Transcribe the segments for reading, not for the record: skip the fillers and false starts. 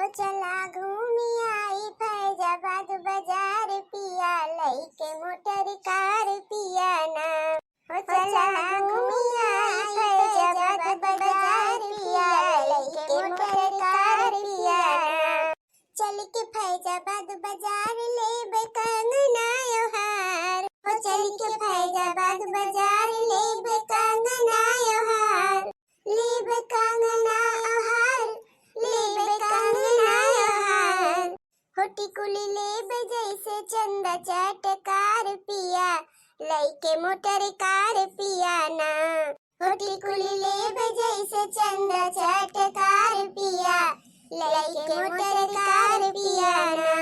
हो चला घूमी आई फैजाबाद बाजार पिया लईके मोटर कार पिया ना। हो चला घूमी आई फैजाबाद बाजार पिया लईके मोटर कार पिया ना। चल के फैजाबाद बाजार लेबे कंगना योहार। हो चल के फैजाबाद बाजार लेबे कंगना योहार। लेबे कंगना योहार लेबे कंगना योहार। होटी कुली लेबे जैसे चंदा चटकार पिया लईके मोटर कार पिया ना। होटी कुली लेबे जैसे चंदा चटकार पिया लईके मोटर कार पिया ना।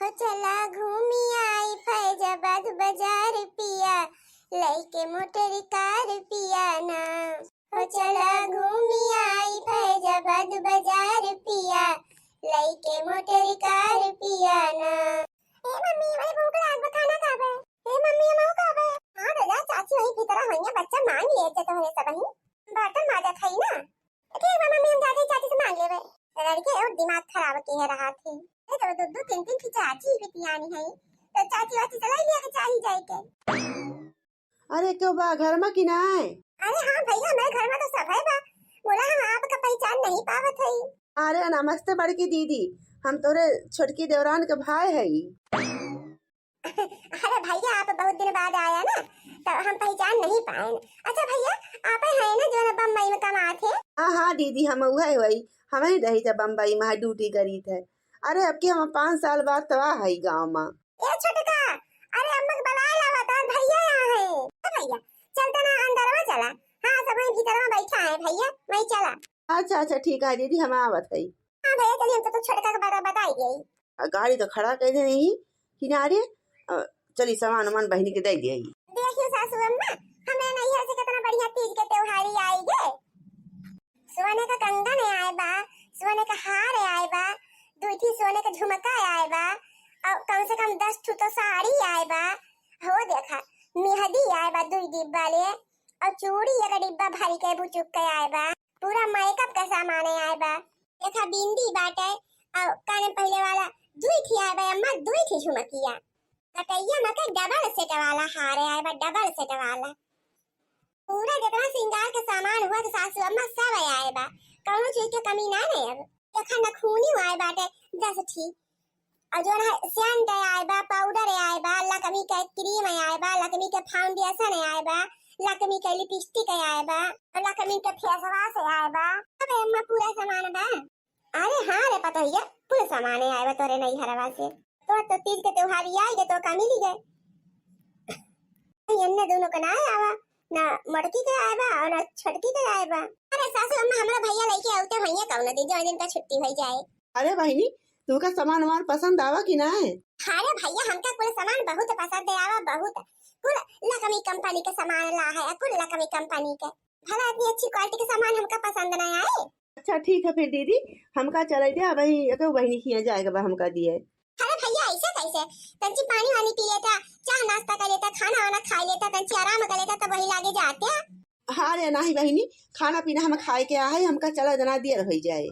हो चला घूमी आई फैजाबाद बाजार पिया लईके मोटर कार पिया ना। हो चला घूमी आई फैजाबाद बाजार पिया लईके मोटर कार पिया ना। ए मम्मी भाई भूख लाग खाना खाबे। ए मम्मी हम खाबे। हां दादा चाची वही की तरह होइया बच्चा मांग लिए जे तोहरे सबही बर्तन माजा खाई ना। ठीक है मम्मी हम जाके चाची से मांग लेबे। लड़के और दिमाग खराब के रहा थी। ए तो दो तीन की चाची बिटियानी है तो चाची वाची चलाई लिया के चाही जाए के। अरे क्यों बा घर में कि ना है? अरे हाँ भैया मेरे घर में तो सब है बा। बोला हम आपका पहचान नहीं पावत है। अरे नमस्ते बड़की दीदी, हम तोरे छोटकी देवरान के भाई है। अरे भैया आप बहुत दिन बाद आया ना तो हम पहचान नहीं पाए। अच्छा भैया आप है ना जो बम्बई में कमा थे? हाँ दीदी हम वही हम ही रही थे बम्बई में ड्यूटी करी थे। अरे अब की हम 5 साल बाद तो आ है गाँव में। ए छोटका अरे अम्मा के बुला लावा तो भैया यहाँ है। भैया चलता ना अंदर में चला। हाँ सब वहीं भीतर में बैठा है भैया वहीं चला। अच्छा ठीक है दीदी हम आवत है। हाँ भैया चलिए हम तो छोटका के बारे बताई गई। गाड़ी तो खड़ा कर दे नहीं किनारे। चली सामान उमान बहनी के दे दिए। देखियो सासू अम्मा हमें नहीं है से कितना बढ़िया तीज के त्योहारी आई गे। सोने का कंगन आए बा, सोने का हार आए बा, दूठी सोने का झुमका आए बा और कम से कम 10 ठू तो साड़ी आए बा। हो देखा मेहंदी आए बा 2 डिब्बा ले और चूड़ी एक डिब्बा भरी के बुचुक के आए बा। पूरा मेकअप का सामान आए बा। देखा बिंदी बाटे और काने पहले वाला 2 थी आए बा अम्मा 2 थी झुमकिया। कटैया में के डबल सेट वाला हार आए बा डबल सेट वाला। पूरा जितना श्रृंगार के सामान हुआ तो सासू अम्मा सब आए बा। कौनो चीज की कमी ना है। अब देखा नखूनी आए बाटे 10 थी और जो है सेंट आए बा पाउडर आए बा लकमी के क्रीम आए बा लकमी के फाउंडेशन आए बा लकमी के लिपस्टिक आए बा और लकमी के फेस वॉश आए बा। अब अम्मा पूरा सामान बा। अरे हाँ रे पता है पूरे सामान आए बा तोरे नहीं हरवा से। तो तीज के त्योहारी आई गए तो का मिली गए। अन्य दोनों का ना आवा ना मड़की के आए बा और ना छटकी के आए बा। अरे सासू अम्मा हमरा भैया लेके आउते भैया कौन दी जो दिन का छुट्टी हो जाए। अरे बहनी तू का सामान वामान पसंद आवा कि ना है? अरे भैया हमका कुल सामान बहुत पसंद आवा बहुत। कुल लकमी कंपनी के सामान ला है कुल लकमी कंपनी के। भला इतनी अच्छी क्वालिटी के सामान हमका पसंद नहीं आए। अच्छा ठीक है फिर दीदी हमका चले दे वही एक बहनी खिया जाएगा बा हमका दिए। अरे भैया ऐसे कैसे तंची पानी वानी पी लेता चाय नाश्ता कर लेता खाना वाना खा लेता तंची आराम कर लेता तब वही लागे जाते। हाँ रे नहीं बहनी खाना पीना हम खाए के आए हमका चला जना देर हो जाए।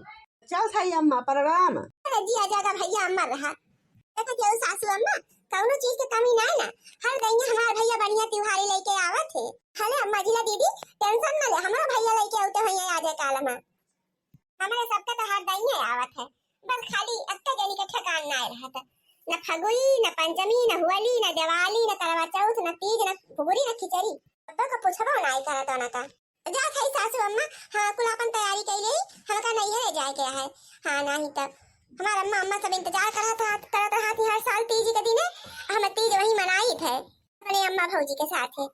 चल थाई अम्मा प्रणाम। अरे जी आ जाएगा भैया अम्मा रहा। देखा क्यों सासू अम्मा कौनो चीज की कमी ना ना। हर दैया हमारे भैया बढ़िया त्योहारी लेके आवत है। हले अम्मा जी दीदी टेंशन ना ले हमारा भैया लेके आउते भैया आ जाए काल में। हमारे सबका तो हर दैया आवत है बस खाली अक्का जनी का ठिकान ना रहता। न फगुई न पंचमी न होली न दिवाली न करवा चौथ न तीज न फुगुरी न खिचड़ी अब का पूछबो नहीं करत ना का। जा थाई सासू अम्मा हां कुल अपन तैयारी कइले हमका नहीं है जाए के है। हां नहीं तब हमारा अम्मा सब इंतजार करत हाथी हर साल तीज के दिन हम तीज वही मनाई थे अपने अम्मा भौजी के साथ है।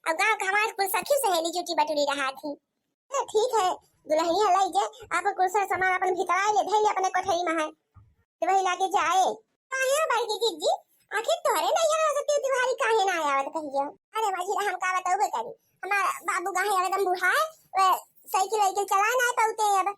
अब गांव का हमारे कुल सखी सहेली जुटी बटुरी रहा थी। ठीक है दुल्हनिया लाई जे आप कुल सामान अपन भितराए ले धइले अपने कोठरी में है तो वही लाके जाए। काहे बड़की जीजी आखिर तोरे नहीं आवा सकती त्योहारी काहे ना आवत कहियो। अरे बाजी हम का बताओ करी हमारा बाबू गाहे एकदम बूढ़ा है वे साइकिल वाइकिल चला ना पाते अब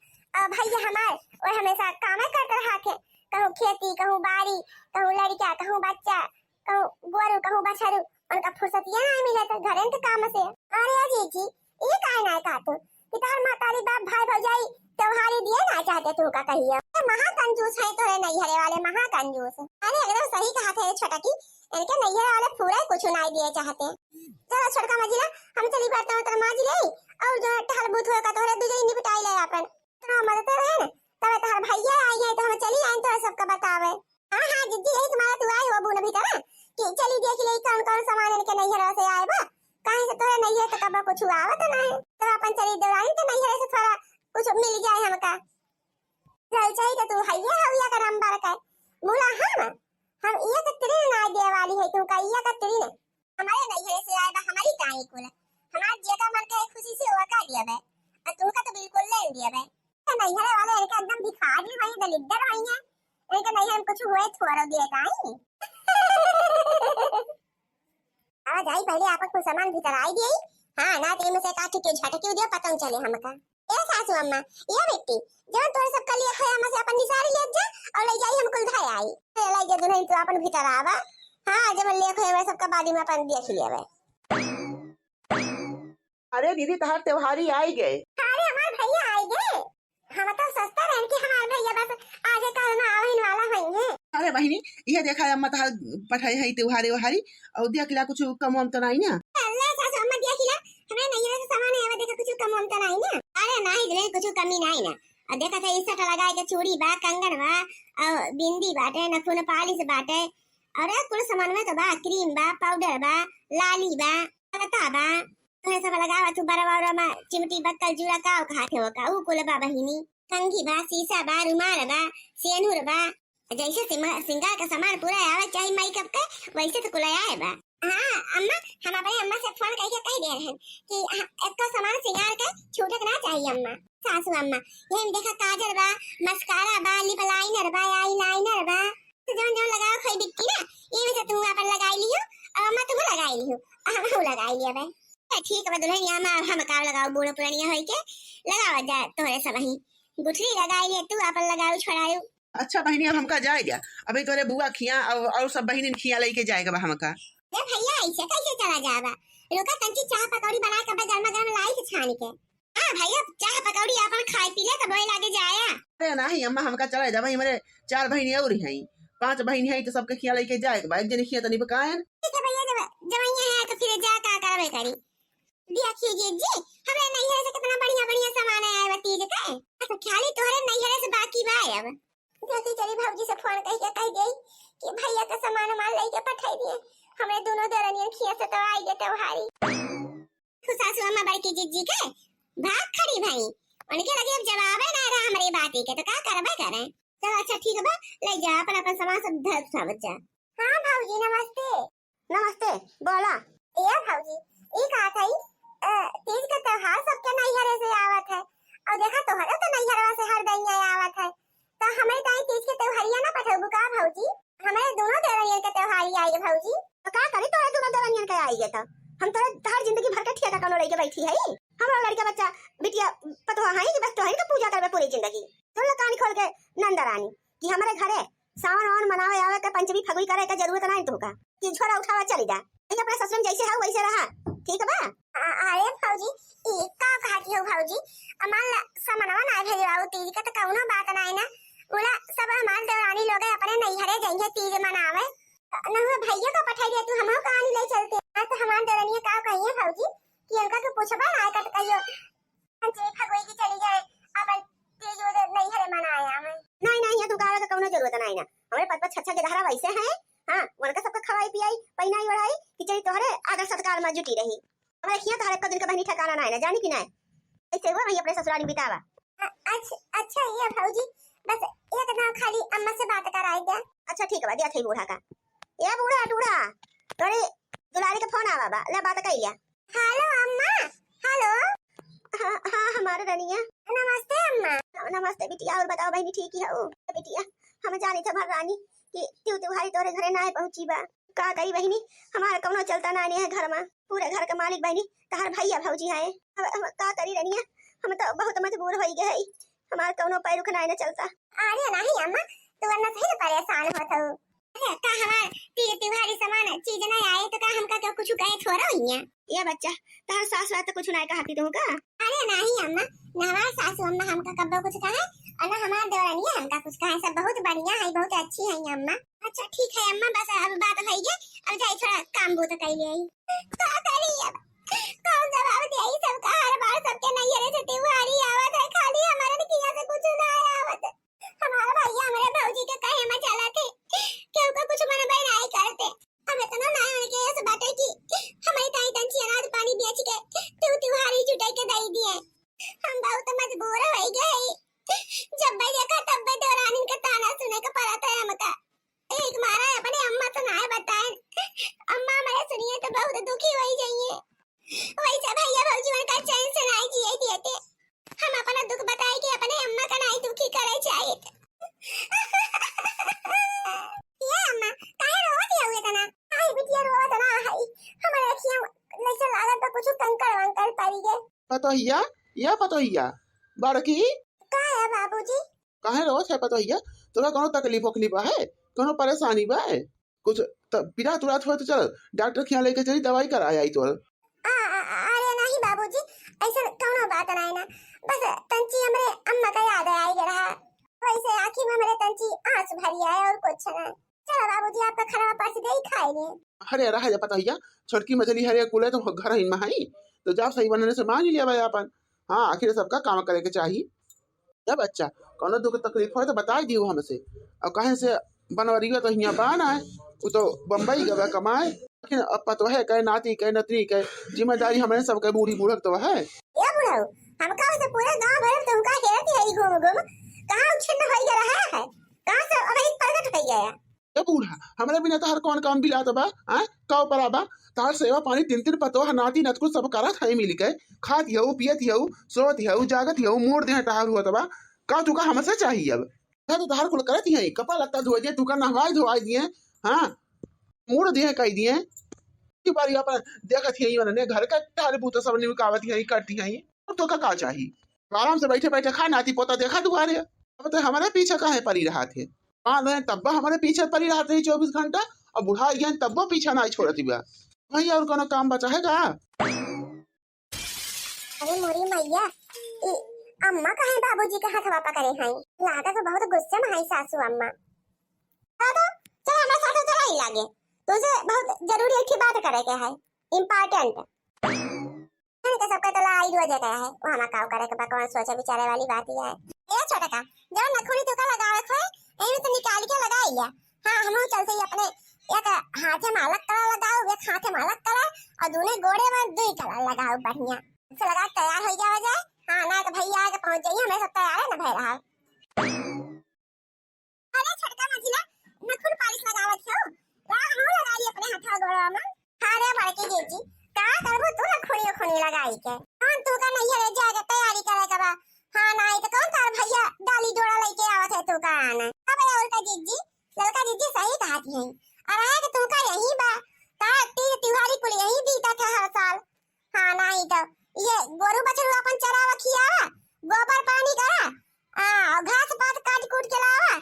भैया हमार और हमेशा काम करते रहा थे। कहूं खेती कहूं बाड़ी कहूं लड़का कहूं बच्चा कहूं गोरू कहूं बछरू उनका फुर्सतिया नहीं मिलत घरे के काम से। अरे जीजी ये काहे ना का तू कि तार मातारी बाप भाई भौजाई त्योहारी दिए ना चाहते तू का कहियो। महा कंजूस है तोरे नैहरे वाले, महा कंजूस। अरे एकदम सही कहा था ये छोटा की, इनके नैहरे वाले पूरा कुछ नहीं दिए चाहते। चलो छोटका मजिला, हम चली बैठते हैं तेरे माजी ले, और जो ठहर बूथ होगा तोरे दूजे निपटाई ले अपन। तो मदद रहे ना, तब तोहर भैया आई है तो हम चली आए तो सबका बतावे। हां हां जिद्दी यही तुम्हारा तू आई हो बुन भीतर कि चली देख ले कौन कौन सामान इनके नैहरे से आए बा। कहीं से तोरे नैहरे तो कब कुछ आवत नहीं, तो अपन चली दौड़ाई तो नैहरे से थोड़ा कुछ मिल जाए हमका। चल चाहिए तू हैया हविया का नाम बार का बोला। हम ये का तेरे ना दे वाली है, तू का ये का तेरे ना हमारे नैहरे से आए बा, हमारी काई कुल हमार जेका मन के खुशी से हुआ का दिया बे, और तू का तो बिल्कुल ले दिया बे। नैहरे वाले इनका एकदम भिखारी भाई दलिद्दर भाई है, इनके नैहरे में कुछ हुए थोड़ा दिए काई। आवाज आई पहले आप कुछ सामान भीतर आई दी। हां ना ते में से काट के झटके दिया पता चले हमका। ए सासू अम्मा ये बेटी जब तोरे सब कलिया खाया में से अपन निसारी ले जा और ले जाई हम कुल भाई आई ले जा दुल्हन तो अपन भीतर आवा। हां जब ले खाया सबका बादी में अपन देख लिया। अरे दीदी तहार त्योहारी आई गए। अरे हमार भैया आई गए, हम तो सस्ता रहन कि हमार भैया बस आगे कल में आवन वाला होंगे। अरे बहिनी ये देखा अम्मा तहार पठाई है त्योहारी वहारी और दिया किला कुछ कम तो नहीं ना। अल्लाह सासू अम्मा दिया किला हमें नैहरे से सामान आवे देखा कुछ कम तो नहीं ना। अरे नहीं दिले कुछ कमी नहीं ना, और देखा था इस लगाए के चूड़ी बा कंगन बा और बिंदी बाटे नखून पालिश बाटे, अरे कुल सामान में तो बा क्रीम बा पाउडर बा लाली बा लता बा तोहे सब लगावा तू बराबर में चिमटी बक्कल जूड़ा का खाते हो का ऊ कुल बा बहिनी। कंघी बा शीशा बा रुमाल बा सेनुर बा, जैसे सिंगार का सामान पूरा आवे चाहिए मेकअप का वैसे तो कुल आए बा। हां अम्मा हम अपने अम्मा से फोन करके कह दे रहे हैं कि एक का सामान सिंगार का छूटक ना चाहिए अम्मा। सासू अम्मा ये देखा काजल बा मस्कारा बा लिप लाइनर बा आई लाइनर बा, तो जौन जौन लगाओ खोई बिक्की ना ये में से तू अपन लगाई लियो और अम्मा तुम लगाई लियो हम लगाई लिया बे। ठीक है दुल्हनिया में हम का लगाओ बूढ़ो पुरानिया होई के लगावा जा तोरे सब ही गुठली लगाई ले तू अपन लगाओ छोड़ायो। अच्छा बहिनी अब हमका जाएगा, अभी तोरे बुआ खिया और सब बहिनी खिया लेके जाएगा हमका। ए भैया ऐसे कैसे चला जाएगा, रुका तंची चाह पकौड़ी बना के गरमा गरम लाई के छान के। हां भैया चाह पकौड़ी अपन खाई पी ले तब वही लागे जाया। अरे नहीं अम्मा हमका चला जा भाई, मेरे 4 बहिनी और हैं 5 बहिनी है तो सबके खिया लेके जाएगा भाई, जने खिया तो नहीं पकाएन। ठीक है भैया जवैया है तो फिर जा का करबे करी। देखिए जी हमरे नैहरे से कितना बढ़िया बढ़िया सामान आया है तीज का, तो खाली तोहरे नैहरे से बाकी बा अब। देखी चली भौजी से फोन कह दे कि भैया का सामान माल लेके पठाई दिए, हमें दोनों दरनियन खिया से तो आई गए त्योहारी। सासू अम्मा बड़की जीजी के भाग खड़ी भाई, उनके लगे अब जवाब है ना रहा हमारी बात के, तो क्या करबे करें। चलो अच्छा ठीक है बा ले जा अपन अपन सामान सब धर सा बच्चा। हां भौजी नमस्ते। नमस्ते बोला। ए भौजी ई कहा था तीज का त्योहार सबके नैहरे से आवत है, और देखा तोहरे तो नैहरवा से हर दैया आवत है, तो हमें ताई तीज के त्योहारिया ना पठाबू का भौजी। हमारे दोनों दरनियन के त्योहारी आई भौजी, तो का करे तोरे दोनों दरनियन के आई है, तो हम तोरे हर जिंदगी भर के ठेका कोनो लेके बैठी है। हमरा लड़का बच्चा बिटिया पतवा है कि बस तोहरी का पूजा करबे पूरी जिंदगी। तो कान खोल के नंदरानी कि हमारे घरे सावन वावन मनावे आवे के पंचमी फगुई करे के जरूरत नहीं तुका कि झोरा उठावा चली जा, ये अपने ससुर जैसे है वैसे रहा ठीक है बा। अरे भौजी ई का कहती हो भौजी, अमल समनवा ना भेजवाओ तीज का तो कौनो बात नहीं ना, बोला सब हमार देवरानी लोग अपने नैहरे जाएंगे तीज मनावे ना, हुए भैया का पठाई दे तू हमहु कहानी ले चलते हैं। तो हमार देवरानी का कहिए भौजी कि उनका के पूछबा ना का कहियो पंचमी फगुई की चली जाए अपन तीज उधर नैहरे मनाया हमें। नहीं ये तू का कौनो जरूरत नहीं ना, हमारे पद पर छछा के धारा वैसे है। हां उनका सबका खवाई पियाई पहनाई वढ़ाई कि चली तोहरे आदर सत्कार में जुटी रही, हमारे खिया तोहरे का दिन का बहनी ठिकाना नहीं ना जानी कि नहीं, ऐसे हुआ वही अपने ससुराली बितावा। अच्छा ये भौजी बस एक ना खाली अम्मा से बात कराई दे। अच्छा ठीक है दिया थई बूढ़ा का। ये बूढ़ा टूढ़ा तोरे दुलारी का फोन आवा बा ले बात कर लिया। हेलो अम्मा हेलो। हां हमारे रनिया नमस्ते अम्मा। नमस्ते बिटिया, और बताओ बहनी ठीक ही हो बिटिया। हम जानी था भर रानी कि त्योहारी तोरे घरे ना पहुंची बा, का करी बहनी हमारा कौनो चलता ना है घर में, पूरे घर का मालिक बहनी तहार भैया भौजी है, हम का करी रनिया हम तो बहुत मजबूर हो गए, हमारा कौनो पैर रुकना ना चलता। अरे नहीं अम्मा तू वरना सही परेशान होत हो, अरे का हमार त्योहारी सामान चीज नहीं आए तो का हमका क्या कुछ कहे छोड़ा होइया। ये बच्चा तार सास तो कुछ नहीं कहती तू का। अरे नहीं अम्मा ना हमार सासू अम्मा हमका कब्बो कुछ कहे और ना हमारा देवरानी है हमका कुछ कहे सब बहुत बढ़िया है, बहुत अच्छी है अम्मा। अच्छा ठीक है अम्मा, बस अब बात है ये, अब जाई थोड़ा काम बूत कर ले आई। का करी अब कौन जवाब दे आई, सबका हर बार सबके नैहरे से त्योहारी आवत है, खाली हमारे किया से कुछ ना आवत। हमारा भैया हमारे भौजी के कहे में चला थे केहू को कुछ मन बहन आई करते, हम इतना ना होने के ऐसे बाटे की हमारी ताई तंची अनाज पानी बेच के त्योहारी जुटाई के दई दिए। हम बहुत मजबूर हो गए, जब भाई देखा तब भाई देवरानी का ताना सुने का पड़ा था हमका। एक मारा अपने अम्मा तो ना बताए, अम्मा मेरे सुनिए तो बहुत दुखी हो जाइए। वैसे भैया भौजी मन का चैन से नहीं जिए दिए थे, हम अपना दुख बताए कि अपने अम्मा का नहीं दुखी करे चाहिए। ये अम्मा काहे रोवत हुए तना, काहे बिटिया रोवत ना है, हमारे अखियां जैसे लागत तो कुछ कंकड़ वंकड़ पड़ी गए। पतोहिया या पतोहिया बड़की का है बाबूजी? काहे रोज है पतोहिया, तोरा कोनो तकलीफ उकलीफ है, कोनो परेशानी बा है कुछ पीड़ा तुड़ा हो तो चल डॉक्टर के यहाँ लेके चली दवाई कराया आई तोर। अरे नहीं बाबूजी, ऐसा कौनो बात नहीं ना, बस तंची हमरे अम्मा का याद आई रहा, वैसे आँखी में मेरे तंची आंसू भरी आए और कुछ ना। चलो बाबूजी आपका खाना परस दे ही खाए ले। अरे रहा जा पतोहिया, छोटकी मछली हरे कुले तो घर ही में है, तो जब सही बनने से मान लिया भाई अपन। हाँ आखिर सबका काम करे के चाहिए। जब बच्चा कोनो दुख तकलीफ हो तो बता दियो हमसे, और कहीं से बनवरी तो यहाँ बान है, वो तो बम्बई गवा कमाए, लेकिन अब पतो है कहे नाती कहे नतनी कहे जिम्मेदारी हमारे सबके बूढ़ी बूढ़क तो है। ये बुढ़ाऊ हम का तो पूरे गांव भर तुमका हेरती है घूम घूम, कहां उछन हो रहा है, कहां से अभी प्रकट हो गया। ए बूढ़ा हमारे बिना तो हर कौन काम भी लाता बा, हैं कौ पराबा तार सेवा पानी तीन तीन पतो नाती नतकुल सब करत है मिल के, खात हऊ पियत हऊ सोत हऊ जागत हऊ मोड़ दे टहार हुआ तबा, का तुका हमसे चाहिए अब तो तहार कुल करत है, कपड़ा लत्ता धोए दिए तुका नहवाई धोवाई दिए, हाँ मोड़ दिए कह दिए की बारी अपन देखत है ने घर का तारे बूतो सब निकावत है करती है, तो का चाहिए आराम से बैठे बैठे खा नाती पोता देखा दुआरे। अब तो हमारे पीछे काहे पड़ी रहा थे, हाँ तब्बा हमारे पीछे पड़ी रहा थे 24 घंटा, और बुढ़ा गया तब्बो पीछा नहीं छोड़ती बा भाई, और कोनो काम बचा है का। अरे मोरी मैया, अम्मा कहे बाबूजी के हाथ वापा करे हैं, लागा तो बहुत गुस्से में है सासू अम्मा। तो चल हमारे साथ चला ही लागे, तुझे बहुत जरूरी एक बात करे के है, इम्पोर्टेंट है के सबका तला आई रोज गया है, वो हमारा काम करे के भगवान सोचे विचारे वाली बात ही है। ए छोटा का जब नखुनी तो का लगा रखो है, एमे तो निकाल के लगा लिया। हां हम चलते ही अपने एक हाथे मालक कलर लगाओ, एक हाथे मालक कलर और दोनों गोड़े में दुई कलर लगाओ बढ़िया से लगा तैयार हो जाए। हाँ ना तो भैया आके पहुंच जाइए, हमें सब तैयार है ना भाई रहा। अरे छटका मझिला नखुन पालिश लगावत हो, ला हम लगाई अपने हाथ गोड़वा में। अरे बड़के जीजी का करबो तू नखुनी खुनी लगाई के, हां तू का नहीं रे जाके तैयारी करे के बा। हां नहीं तो कौन तार भैया डाली डोरा लेके आवत है तू का आना। अब लड़का जीजी सही कहती है, अरे कि तू का यही बा का त्योहारी कुल यही बीता था हर साल। हां नहीं तो ये गोरु बछरू अपन चरावा खियावा, गोबर पानी करा, और घास पात काट कूट के लावा,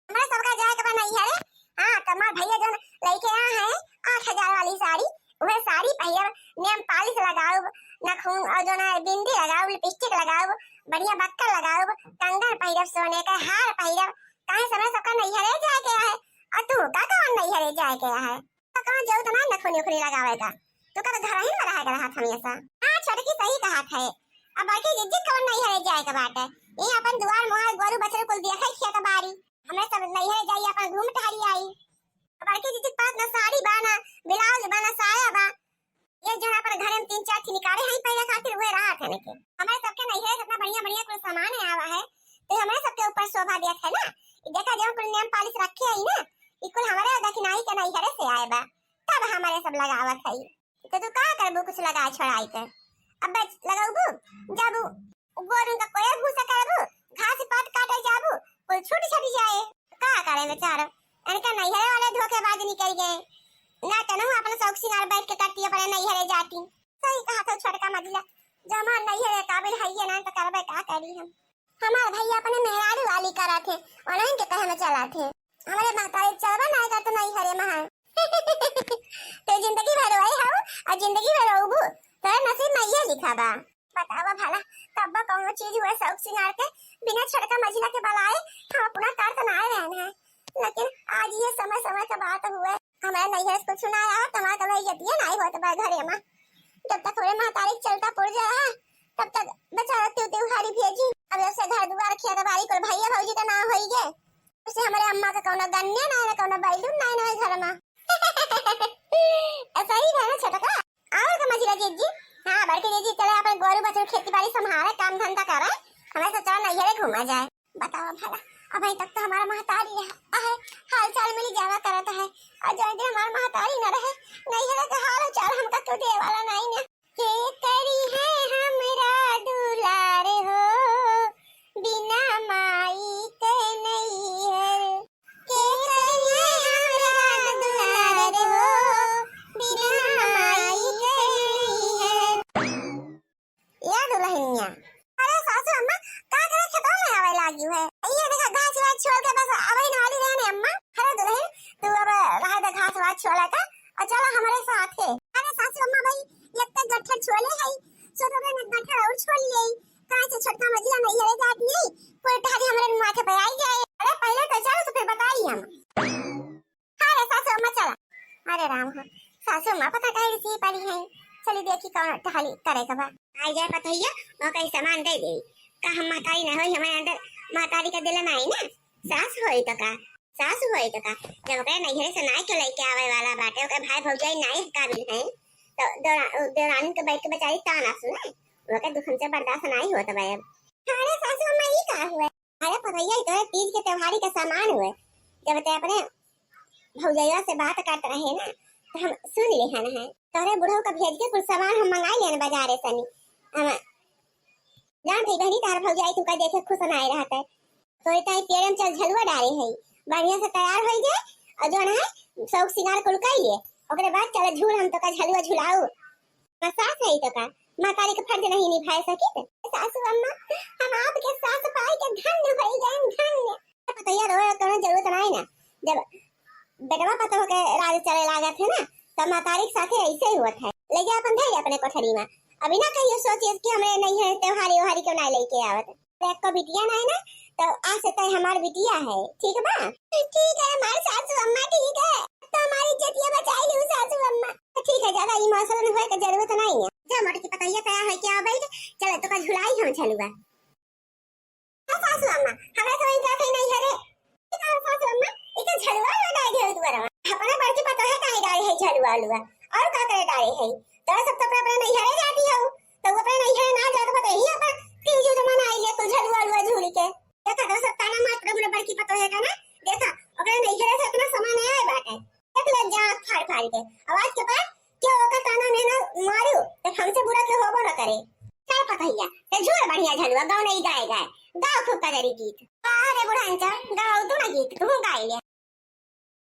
हमरा सबका जाए के बा नहीं है रे। हां तमार भैया जन लेके आ है 8000 वाली साड़ी, वह साड़ी पहिर, नेम पालिश लगाओ, नखून और जो ना बिंदी लगाओ, लिपस्टिक लगाओ, बढ़िया बक्कर लगाओ, कंगन पहिर, सोने का हार पहिर, काहे समय सबका नहीं है जाए के है, और तू का कौन नहीं है जाए के है, तो कहां जाऊ तना नखून उखरी लगावेगा, तू का घर ही में रहा रहा हमेशा। हां छोटकी सही कहा है, अब बाकी जिज्जी कौन नहीं है जाए के बात है, ये अपन दुआर मोहर गोरु बछरू कुल देखै खेत बाड़ी, हमें सब नहीं है जाई अपन घूम टहरी आई। बाकी जिज्जी पास ना साड़ी बाना, ब्लाउज बाना, साया बा, ये जो अपन घर में 3-4 थी निकाले हैं पहले खातिर हुए रहा था के हमारे सबके नहीं है इतना बढ़िया बढ़िया कोई सामान है आवा है, तो हमारे सबके ऊपर शोभा दिया है ना, देखा जो कुल नेम पालिश रखे है ना, इकुल हमारे दक्षिणाई के नहीं करे से आए बा, तब हमारे सब लगावत है। तो तू का करबू कुछ लगा छोड़ाई के, अब लगाऊबू जाबू गोरु का कोई भूसा करबू, घास पात काटे जाबू, कोई छूट छट जाए का करे बेचारा, इनका नहीं है वाले धोखेबाज निकल गए ना, तनु अपन शौक सिंगार बैठ के करती अपने नहीं है जाती। सही कहा तो छोटका मजला, जमा नहीं है काबिल है ये ना तो करबे का करी हम। हमारे भैया अपने मेहरारू वाली करा थे और नहीं के कहे में चला थे, हमारे माता चलबा नहीं करते नहीं हरे महा तो जिंदगी भर वही हो और जिंदगी भर रहबू, तेरे नसीब में ये लिखा बा। बतावा भला तब कौन चीज हुआ शौक सिंगार के बिना छड़का मझिला के बलाए हम अपना कार तो ना रहना है। लेकिन आज ये समय समय का बात हुआ हमारे नैहर को सुनाया तमा कल इज्जतिया नहीं होत बा घरे में। जब तक थोड़े महतारी चलता पड़ जा तब तक बेचारा त्योहारी भेजी। अब ऐसे घर दुआर खेत बाड़ी को भैया भौजी का ना होई गे उसे हमारे अम्मा का कौनो गन्ने ना है कौनो बैलून ना है घर में। ऐसा ही रहना छोटका और का मझिला जीजी। हां बड़के जीजी चले अपन गोरु बछड़ खेती बाड़ी संभाले काम धंधा करे हमें सोचा नैहरे घुमा जाए। बताओ भला अभी तक तो हमारा महतारी है हाल चाल मिली जावा करता है और जो दिन हमारा महतारी न रहे नैहरे का हाल चाल हमका क्यों दे वाला नहीं ना। के करी है हमरा दुलार हो बिना माई के नैहर के करी है हमरा दुलार हो बिना माई के नैहर। या दुल्हनिया अरे सासू अम्मा का करे खेतों में आवे लागी है ये देखा घास वास छोड़ के बस आवे न वाली रहने अम्मा। अरे दुल्हन तू अब रह दे घास वास छोड़ा का और चला हमारे साथ है। अरे सासू अम्मा भाई लगता गट्ठर छोले है सो तो मैं गट्ठर और छोड़ ले कहां से छोटा मझिला नहीं है जात नहीं कोई ठारी हमारे माथे पे आई जाए। अरे पहले तो चलो तो फिर बताइए हम। अरे सासू अम्मा चला। अरे राम हो सासू अम्मा पता कहीं सी पड़ी है चली देखी कौन ठाली करे का बा आई जाए पतैया और कहीं सामान दे दे का हम महतारी ना होई हमारे अंदर महतारी का दिल नहीं ना सास होई तो का सास होई तो का जब ओकरे नैहरे से नाई के लेके आवे वाला बाटे ओकरे भाई भौजाई नाई काबिल है तो देवरानी के बैठ के बेचारी ताना सुने ओके दुखन से बर्दाश्त नहीं होता भाई। अब अरे सासू अम्मा ये का हुआ अरे पतैया तो तीज के त्योहारी का सामान हुए जब ते अपने भौजाइया से बात करते रहे ना तो हम सुन लिहन है तोरे बुढ़ऊ का भेज के कुछ सामान हम मंगाई लेन बाजारे सनी हम जान थी बहनी तार भौजाई तुका देखे खुश नहीं रहता तो इतना पेड़ में चल झलुआ डाले है बढ़िया से तैयार हो जाए और जो है शौक सिंगार को लुकाइए ओकरे बाद चल झूल हम तो का झलुआ झुलाऊ सास है तो का महतारी का फर्ज नहीं निभाए सकी सासू अम्मा हम आपके सास पाई के धन्य भई गए धन्य। पतैया रोए कोनो जरूरत नहीं ना जब बेटवा पता हो के राज चले लागत है ना तो महतारी के साथे ऐसे ही होता है ले जा अपन धैर्य अपने कोठरी में अभी ना कहियो सोचिए कि हमें नहीं है त्योहारी ओहारी क्यों ना लेके आवत एक को बिटिया नहीं ना तो आज से तय हमारी बिटिया है ठीक है बा ठीक है हमारी सासू अम्मा ठीक है तो हमारी इज्जतिया बचाई ली सासू अम्मा ठीक है ज्यादा इमोशनल होए के जरूरत नहीं है। जा मोटी की पतैया तैयार है क्या बैठ चलो तो का झुलाई हम झलुआ सासू अम्मा हमें तो इनका कहीं नहीं है रे सासू अम्मा इसे झलुआ लगा दे दोबारा अपने बड़की पता है काहे डाले है झलुआ लुआ और का करे डाले है तो सब तो अपने नहीं है जाती हो तो वो अपने नहीं है ना जात पता ही अपन तीज जमाना आई ले तो झलुआ लुआ झूली के देखा तो सब ताना मार अपने बड़की पता है का ना देखा अपने नहीं है से इतना सामान है बाटे एक ले जा फाड़ फाड़ के आवाज के बाद क्यों ओका ताना ने ना मारू तो हमसे बुरा के होबो ना करे क्या पता हिया ते झूर बढ़िया झलुआ गाँव नहीं गाए गाए गाँव खूब का गीत अरे बुढ़ांचा गाँव तू ना गीत तू गाए ले